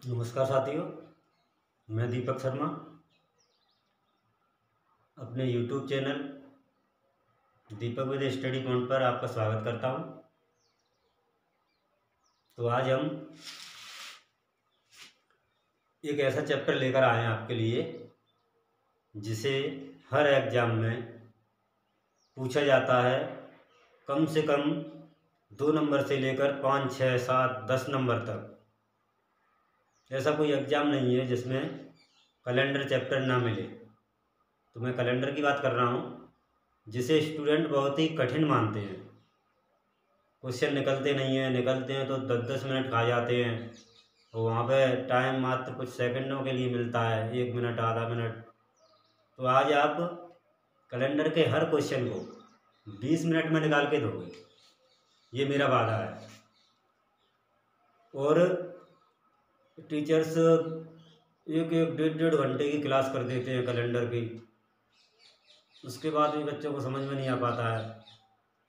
नमस्कार साथियों, मैं दीपक शर्मा अपने YouTube channel Deepak with study point पर आपका स्वागत करता हूं। तो आज हम एक ऐसा चैप्टर लेकर आए हैं आपके लिए जिसे हर एग्ज़ाम में पूछा जाता है। कम से कम 2 नंबर से लेकर 5, 6, 7, 10 नंबर तक। ऐसा कोई एग्ज़ाम नहीं है जिसमें कैलेंडर चैप्टर ना मिले। तो मैं कैलेंडर की बात कर रहा हूँ, जिसे स्टूडेंट बहुत ही कठिन मानते हैं। क्वेश्चन निकलते नहीं हैं, निकलते हैं तो 10-10 मिनट खा जाते हैं और वहाँ पे टाइम मात्र कुछ सेकंडों के लिए मिलता है, 1 मिनट, आधा मिनट। तो आज आप कैलेंडर के हर क्वेश्चन को 20 मिनट में निकाल के दोगे, ये मेरा वादा है। और टीचर्स एक 1.5 घंटे की क्लास कर देते हैं कैलेंडर की। उसके बाद भी बच्चों को समझ में नहीं आ पाता है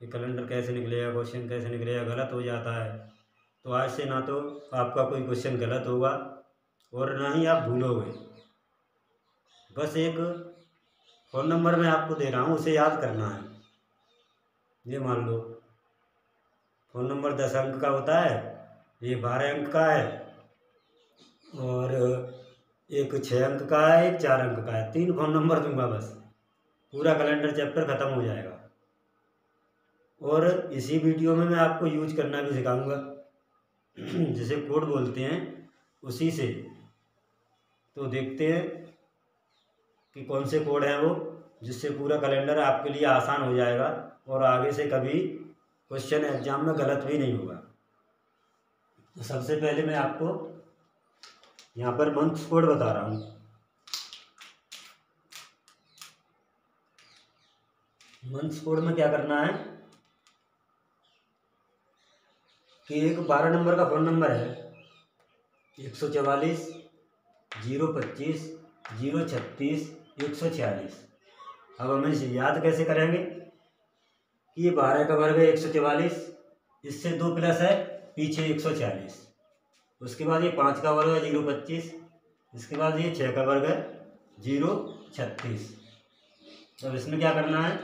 कि कैलेंडर कैसे निकलेगा, क्वेश्चन कैसे निकलेगा, गलत हो जाता है। तो आज से ना तो आपका कोई क्वेश्चन गलत होगा और ना ही आप भूलोगे। बस एक फ़ोन नंबर मैं आपको दे रहा हूँ, उसे याद करना है। ये मान लो फ़ोन नंबर 10 अंक का होता है, ये 12 अंक का है और एक 6 अंक का है, एक 4 अंक का है। 3 फ़ोन नंबर दूंगा, बस पूरा कैलेंडर चैप्टर ख़त्म हो जाएगा। और इसी वीडियो में मैं आपको यूज करना भी सिखाऊंगा, जिसे कोड बोलते हैं, उसी से। तो देखते हैं कि कौन से कोड हैं वो, जिससे पूरा कैलेंडर आपके लिए आसान हो जाएगा और आगे से कभी क्वेश्चन एग्जाम में गलत भी नहीं होगा। तो सबसे पहले मैं आपको यहाँ पर मंथ्स कोड बता रहा हूँ। मंथ्स कोड में क्या करना है कि एक 12 नंबर का फ़ोन नंबर है, 144 025 036 146। अब हम इसे याद कैसे करेंगे कि ये 12 का वर्ग है 144, इससे 2 प्लस है पीछे 146, उसके बाद ये 5 का वर्ग है 025, इसके बाद ये 6 का वर्ग है 036। अब इसमें क्या करना है,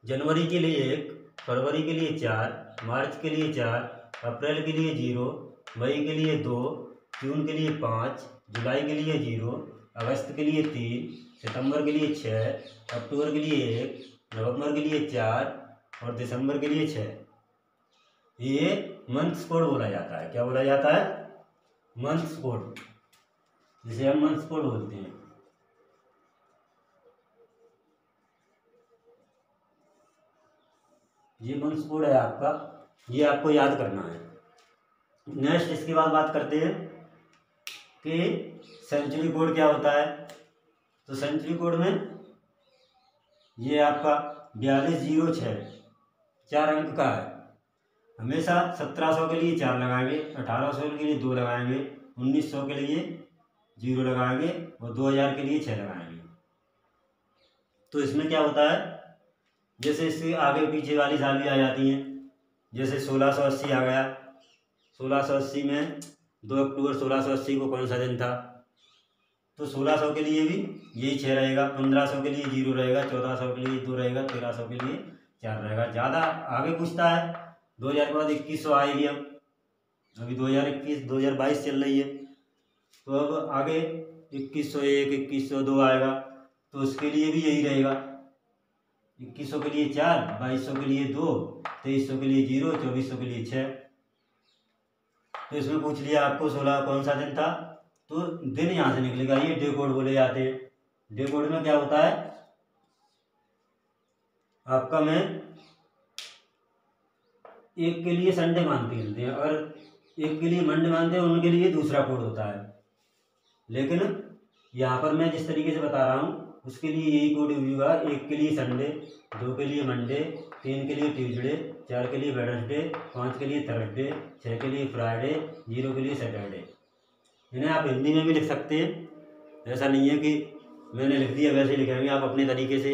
जनवरी के लिए 1, फरवरी के लिए 4, मार्च के लिए 4, अप्रैल के लिए 0, मई के लिए 2, जून के लिए 5, जुलाई के लिए 0, अगस्त के लिए 3, सितंबर के लिए 6, अक्टूबर के लिए 1, नवंबर के लिए 4 और दिसंबर के लिए 6। ये मंथ्स कोड बोला जाता है। क्या बोला जाता है? मंथ्स कोड, जिसे हम मंथ्स कोड बोलते हैं। ये मंथ्स कोड है आपका, ये आपको याद करना है। नेक्स्ट इसके बाद बात करते हैं कि सेंचुरी कोड क्या होता है। तो सेंचुरी कोड में ये आपका 4206 4 अंक का है। हमेशा 1700 के लिए 4 लगाएंगे, 1800 के लिए 2 लगाएंगे, 1900 के लिए 0 लगाएंगे और 2000 के लिए 6 लगाएंगे। तो इसमें क्या होता है, जैसे इससे आगे पीछे वाली साल भी आ जाती हैं। जैसे 1680 आ गया, 1680 में 2 अक्टूबर 1680 को कौन सा दिन था, तो 1600 के लिए भी यही 6 रहेगा, 1500 के लिए 0 रहेगा, 1400 के लिए 2 रहेगा, 1300 के लिए 4 रहेगा। ज़्यादा आगे पूछता है 2000 के बाद 2100 आएगी। अब अभी 2021 2022 चल रही है, तो अब आगे 2101 2102 आएगा, तो उसके लिए भी यही रहेगा। 2100 के लिए 4, 2200 के लिए 2, 2300 के लिए 0, 2400 के लिए 6। तो इसमें पूछ लिया आपको 16 कौन सा दिन था, तो दिन यहाँ से निकलेगा। ये डे कोड बोले जाते हैं। डे कोड में क्या होता है आपका, मैं एक के लिए संडे मान के चलते हैं, अगर एक के लिए मंडे मानते हैं, उनके लिए दूसरा कोड होता है। लेकिन यहाँ पर मैं जिस तरीके से बता रहा हूँ उसके लिए यही कोड होगा। 1 के लिए संडे, 2 के लिए मंडे, 3 के लिए ट्यूसडे, 4 के लिए वेडनेसडे, 5 के लिए थर्सडे, 6 के लिए फ्राइडे, 0 के लिए सैटरडे। इन्हें आप हिंदी में भी लिख सकते हैं, ऐसा नहीं है कि मैंने लिख दिया वैसे लिखेंगे आप अपने तरीके से।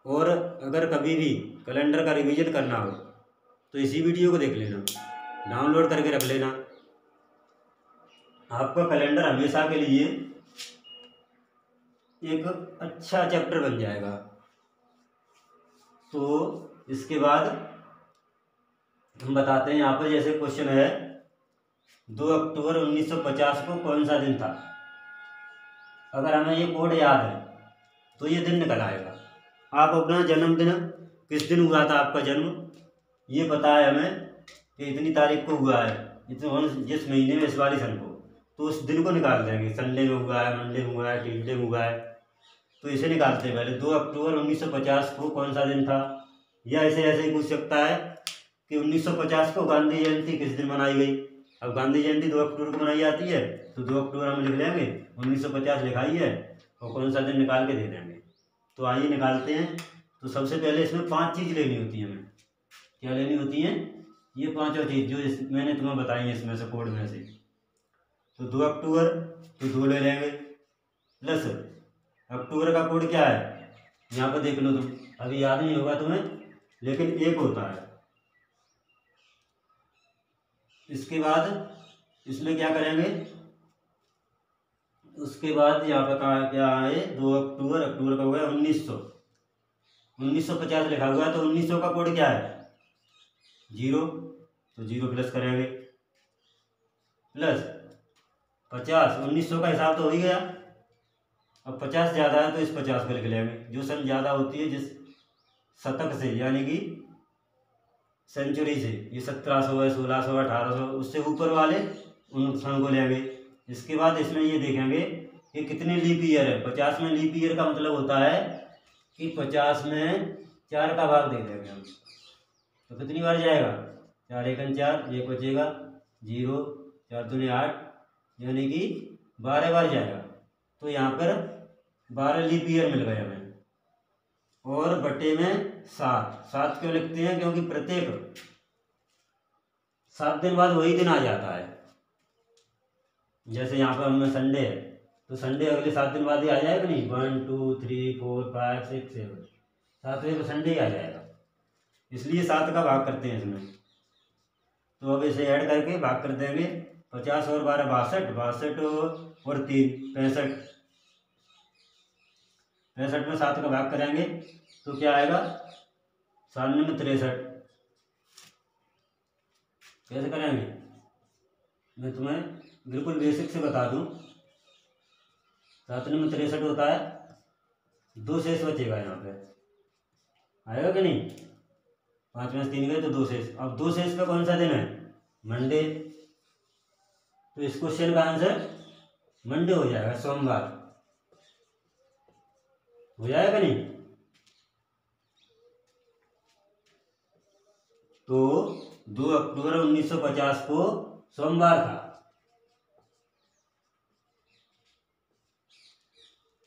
और अगर कभी भी कैलेंडर का रिवीजन करना हो तो इसी वीडियो को देख लेना, डाउनलोड करके रख लेना। आपका कैलेंडर हमेशा के लिए एक अच्छा चैप्टर बन जाएगा। तो इसके बाद हम बताते हैं, यहाँ पर जैसे क्वेश्चन है 2 अक्टूबर 1950 को कौन सा दिन था। अगर हमें ये कोड याद है तो ये दिन निकल आएगा। आप अपना जन्मदिन किस दिन हुआ था, आपका जन्म ये पता है हमें कि इतनी तारीख को हुआ है, जिस महीने में, इस वाली सन को, तो उस दिन को निकाल देंगे। संडे में हुआ है, मंडे में हुआ है, ट्यूजडे में हुआ है, तो इसे निकालते हैं पहले। 2 अक्टूबर 1950 को कौन सा दिन था। या इसे ऐसे ही पूछ सकता है कि 1950 को गांधी जयंती किस दिन मनाई गई। अब गांधी जयंती 2 अक्टूबर को मनाई जाती है, तो 2 अक्टूबर हम लिख लेंगे, 1950 लिखाई है और कौन सा दिन निकाल के दे देंगे। तो आइए निकालते हैं। तो सबसे पहले इसमें 5 चीज़ लेनी होती है हमें। क्या लेनी होती है? ये 5 चीज़ जो मैंने तुम्हें बताई है इसमें से, कोड में से। तो 2 अक्टूबर तो 2 ले लेंगे, प्लस अक्टूबर का कोड क्या है यहाँ पर देख लो तुम, अभी याद नहीं होगा तुम्हें, लेकिन 1 होता है। इसके बाद इसमें क्या करेंगे, उसके बाद यहाँ पर कहा क्या है, 2 अक्टूबर, अक्टूबर का हो गया 1950 लिखा हुआ है, तो 1900 का कोड क्या है 0, तो 0 प्लस करेंगे, प्लस 50, 1900 का हिसाब तो हो ही गया। अब 50 ज़्यादा है तो इस 50 को लिख लेंगे। जो सन ज़्यादा होती है जिस शतक से, यानी कि सेंचुरी से, ये 1700 है, 1600, 1800, उससे ऊपर वाले उन सन को लेंगे। इसके बाद इसमें ये देखेंगे कि कितने लीप ईयर है। 50 में लीप ईयर का मतलब होता है कि 50 में 4 का भाग दे देंगे हम, तो कितनी बार जाएगा, 4 एकन 4, 1 बचेगा 0, 4 दूनी 8, यानी कि 12 बार जाएगा। तो यहाँ पर 12 लीप ईयर मिल गए हमें। और बटे में 7 क्यों लिखते हैं, क्योंकि प्रत्येक 7 दिन बाद वही दिन आ जाता है। जैसे यहाँ पर हमें संडे है, तो संडे अगले 7 दिन बाद ही आ जाएगा नहीं, 1 2 3 4 5 6 7, 7वें को संडे ही आ जाएगा, इसलिए 7 का भाग करते हैं इसमें। तो अब इसे ऐड करके भाग कर देंगे। 50 और 12 62, 62 और 3 65, 65 में 7 का भाग करेंगे तो क्या आएगा, 97 में 63। कैसे करेंगे मैं तुम्हें बिल्कुल बेसिक से बता दूं। 97 में 63 होता है, 2 शेष बचेगा यहाँ पे, आएगा कि नहीं, 5 में 3 गए तो 2 शेष। अब 2 शेष का कौन सा दिन है, मंडे, तो इस क्वेश्चन का आंसर मंडे हो जाएगा, सोमवार हो जाएगा नहीं। तो 2 अक्टूबर 1950 को सोमवार था।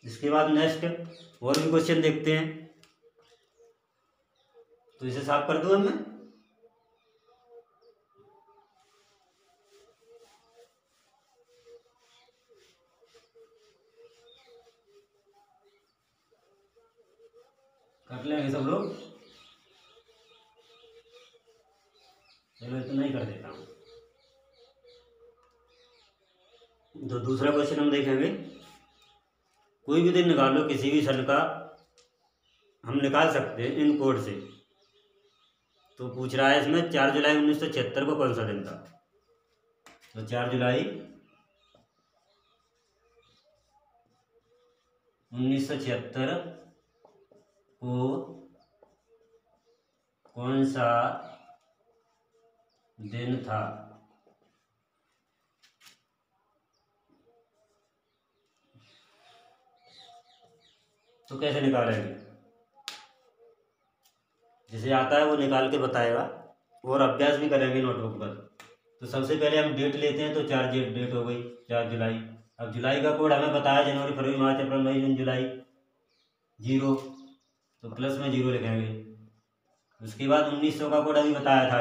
इसके बाद नेक्स्ट और भी क्वेश्चन देखते हैं। तो इसे साफ कर दूं मैं, कर लेंगे सब लोग। चलो इतना ही कर देता हूँ। तो दूसरा क्वेश्चन हम देखेंगे, कोई भी दिन निकालो किसी भी सन का, हम निकाल सकते हैं इन कोड से। तो पूछ रहा है इसमें 4 जुलाई 1976 को कौन सा दिन था। तो 4 जुलाई 1976 को कौन सा दिन था। तो कैसे निकालेंगे, जिसे आता है वो निकाल के बताएगा, और अभ्यास भी करेंगे नोटबुक पर। तो सबसे पहले हम डेट लेते हैं, तो 4 डेट हो गई, 4 जुलाई। अब जुलाई का कोड हमें बताया, जनवरी फरवरी मार्च अप्रैल मई जून जुलाई, 0, तो प्लस में 0 लिखेंगे। उसके बाद 1900 का कोड अभी बताया था,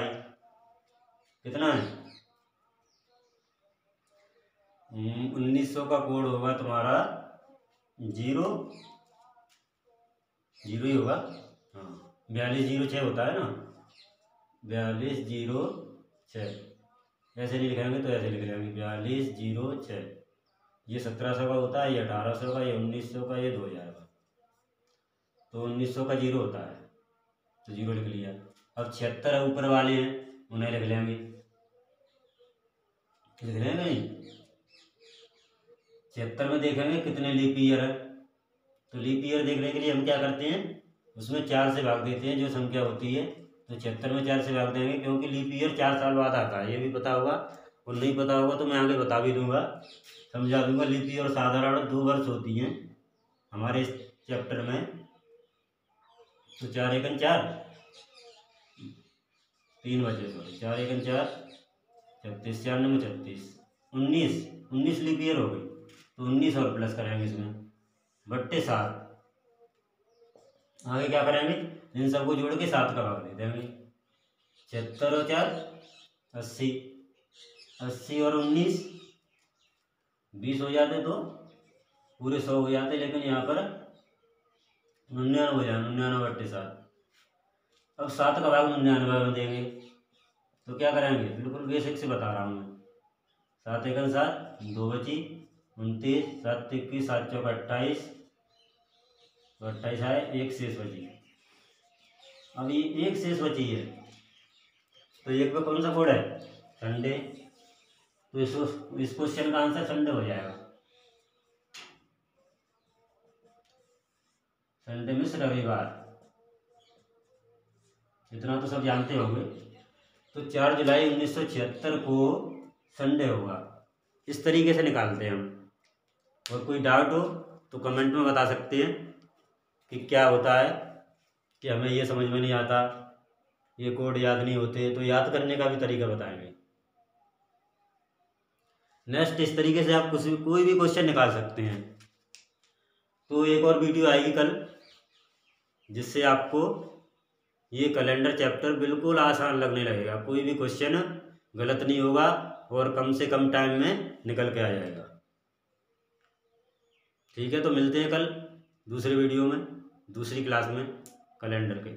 कितना है 1900 का कोड होगा तुम्हारा 0 0 ही होगा, हाँ 4206 होता है ना, 4206, ऐसे नहीं लिखेंगे तो ऐसे लिख लेंगे 4206। ये 1700 का होता है, ये 1800 का, ये 1900 का, ये 2000 का। तो 1900 का 0 होता है तो 0 लिख लिया। अब 76 ऊपर वाले हैं उन्हें लिख लेंगे, लिख लेंगे नहीं। 76 में देखेंगे कितने लीप ईयर है, तो लीप ईयर देखने के लिए हम क्या करते हैं, उसमें 4 से भाग देते हैं जो संख्या होती है। तो 76 में 4 से भाग देंगे, क्योंकि लीप ईयर 4 साल बाद आता है, ये भी पता होगा। और नहीं पता होगा तो मैं आगे बता भी दूंगा, समझा दूंगा। लीप ईयर और साधारण 2 वर्ष होती हैं हमारे इस चैप्टर में। तो 4 एकन 4, 3 बचे, सॉरी 4 एकन 4, 36, 4 9 36, 19 लीप ईयर हो गई। तो 19 और प्लस करेंगे इसमें बट्टे 7। आगे क्या करेंगे, इन सबको जोड़ के 7 का भाग दे देंगे। 76 और 4 80, 80 और 19 20 हो जाते तो पूरे 100 हो जाते, लेकिन यहाँ पर 99 हो जाए, 99 बट्टे 7। अब 7 का भाग 99 में देंगे तो क्या करेंगे, बिल्कुल बेसिक से बता रहा हूँ मैं। 7 एकन 7, 2 बची, 29, 7 21, 7 चौका 28, तो 28 आए, 1 शेष बची। अब ये 1 शेष बची है, तो 1 पे कौन सा कोड है, संडे। तो इस क्वेश्चन का आंसर संडे हो जाएगा। संडे मीन्स रविवार, इतना तो सब जानते होंगे। तो 4 जुलाई 1976 को संडे होगा। इस तरीके से निकालते हैं हम। और कोई डाउट हो तो कमेंट में बता सकते हैं कि क्या होता है, कि हमें ये समझ में नहीं आता, ये कोड याद नहीं होते, तो याद करने का भी तरीका बताएंगे। नेक्स्ट इस तरीके से आप कोई भी क्वेश्चन निकाल सकते हैं। तो एक और वीडियो आएगी कल, जिससे आपको ये कैलेंडर चैप्टर बिल्कुल आसान लगने लगेगा। कोई भी क्वेश्चन गलत नहीं होगा और कम से कम टाइम में निकल के आ जाएगा। ठीक है, तो मिलते हैं कल दूसरे वीडियो में, दूसरी क्लास में कैलेंडर के।